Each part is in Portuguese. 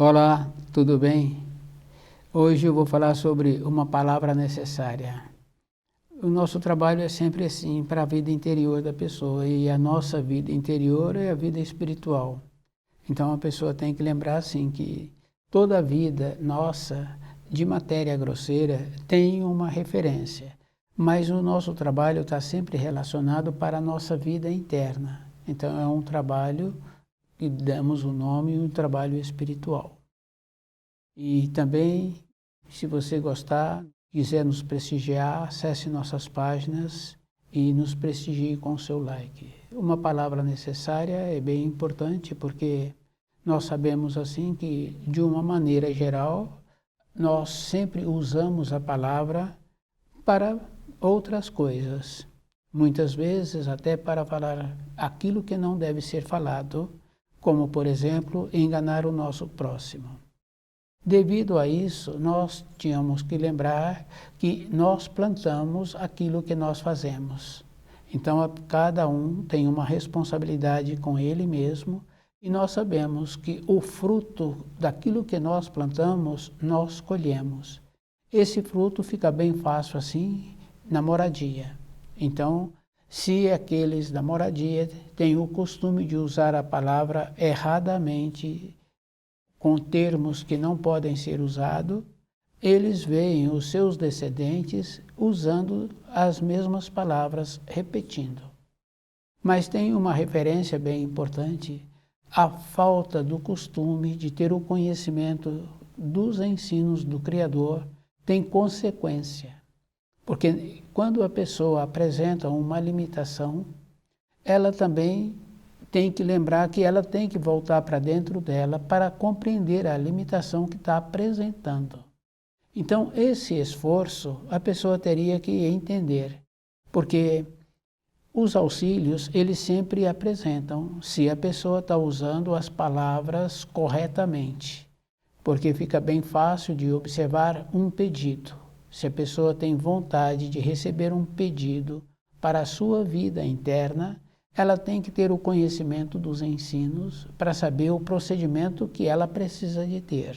Olá, tudo bem? Hoje eu vou falar sobre uma palavra necessária. O nosso trabalho é sempre assim, para a vida interior da pessoa, e a nossa vida interior é a vida espiritual. Então a pessoa tem que lembrar assim que toda a vida nossa de matéria grosseira tem uma referência, mas o nosso trabalho está sempre relacionado para a nossa vida interna. Então é um trabalho que damos o nome, um trabalho espiritual. E também, se você gostar, quiser nos prestigiar, acesse nossas páginas e nos prestigie com o seu like. Uma palavra necessária é bem importante porque nós sabemos assim que, de uma maneira geral, nós sempre usamos a palavra para outras coisas. Muitas vezes até para falar aquilo que não deve ser falado, como, por exemplo, enganar o nosso próximo. Devido a isso, nós tínhamos que lembrar que nós plantamos aquilo que nós fazemos. Então, cada um tem uma responsabilidade com ele mesmo e nós sabemos que o fruto daquilo que nós plantamos, nós colhemos. Esse fruto fica bem fácil assim na moradia. Então, se aqueles da moradia têm o costume de usar a palavra erradamente, com termos que não podem ser usados, eles veem os seus descendentes usando as mesmas palavras, repetindo. Mas tem uma referência bem importante: a falta do costume de ter o conhecimento dos ensinos do Criador tem consequência. Porque quando a pessoa apresenta uma limitação, ela também tem que lembrar que ela tem que voltar para dentro dela para compreender a limitação que está apresentando. Então, esse esforço a pessoa teria que entender, porque os auxílios, eles sempre apresentam se a pessoa está usando as palavras corretamente, porque fica bem fácil de observar um pedido. Se a pessoa tem vontade de receber um pedido para a sua vida interna, ela tem que ter o conhecimento dos ensinos para saber o procedimento que ela precisa de ter.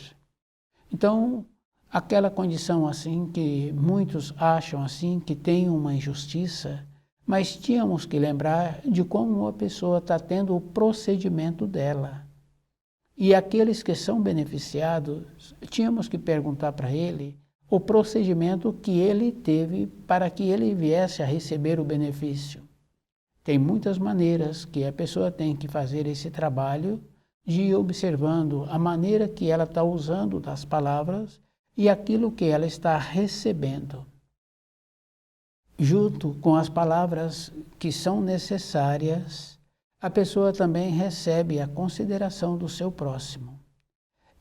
Então, aquela condição assim que muitos acham assim que tem uma injustiça, mas tínhamos que lembrar de como a pessoa está tendo o procedimento dela. E aqueles que são beneficiados, tínhamos que perguntar para ele o procedimento que ele teve para que ele viesse a receber o benefício. Tem muitas maneiras que a pessoa tem que fazer esse trabalho de ir observando a maneira que ela está usando das palavras e aquilo que ela está recebendo. Junto com as palavras que são necessárias, a pessoa também recebe a consideração do seu próximo.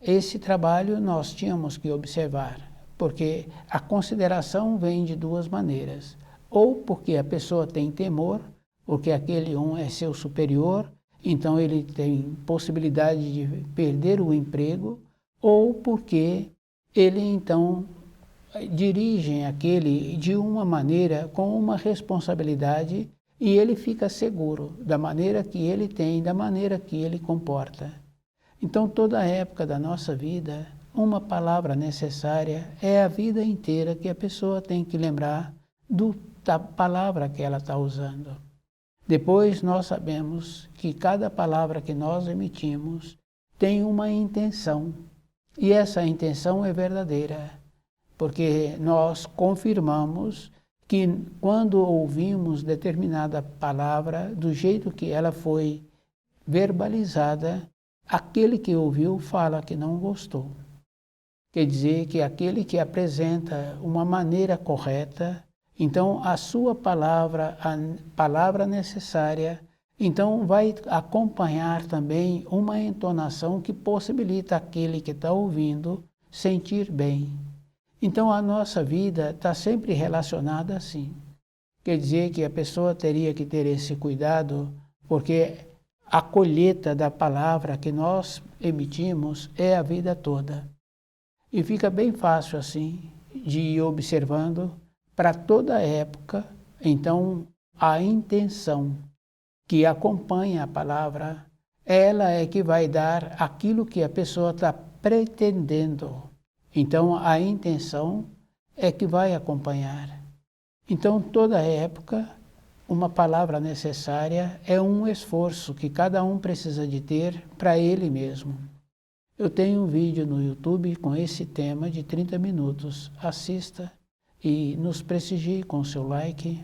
Esse trabalho nós tínhamos que observar, porque a consideração vem de duas maneiras: ou porque a pessoa tem temor, porque aquele um é seu superior, então ele tem possibilidade de perder o emprego, ou porque ele então dirige aquele de uma maneira com uma responsabilidade e ele fica seguro da maneira que ele tem, da maneira que ele comporta. Então, toda a época da nossa vida, uma palavra necessária é a vida inteira que a pessoa tem que lembrar da palavra que ela está usando. Depois nós sabemos que cada palavra que nós emitimos tem uma intenção, e essa intenção é verdadeira, porque nós confirmamos que quando ouvimos determinada palavra, do jeito que ela foi verbalizada, aquele que ouviu fala que não gostou. Quer dizer que aquele que apresenta uma maneira correta, então a sua palavra, a palavra necessária, então vai acompanhar também uma entonação que possibilita aquele que está ouvindo sentir bem. Então a nossa vida está sempre relacionada assim. Quer dizer que a pessoa teria que ter esse cuidado, porque a colheita da palavra que nós emitimos é a vida toda. E fica bem fácil assim de ir observando para toda época, então, a intenção que acompanha a palavra, ela é que vai dar aquilo que a pessoa está pretendendo. Então, a intenção é que vai acompanhar. Então, toda época, uma palavra necessária é um esforço que cada um precisa de ter para ele mesmo. Eu tenho um vídeo no YouTube com esse tema de 30 minutos. Assista e nos prestigie com seu like.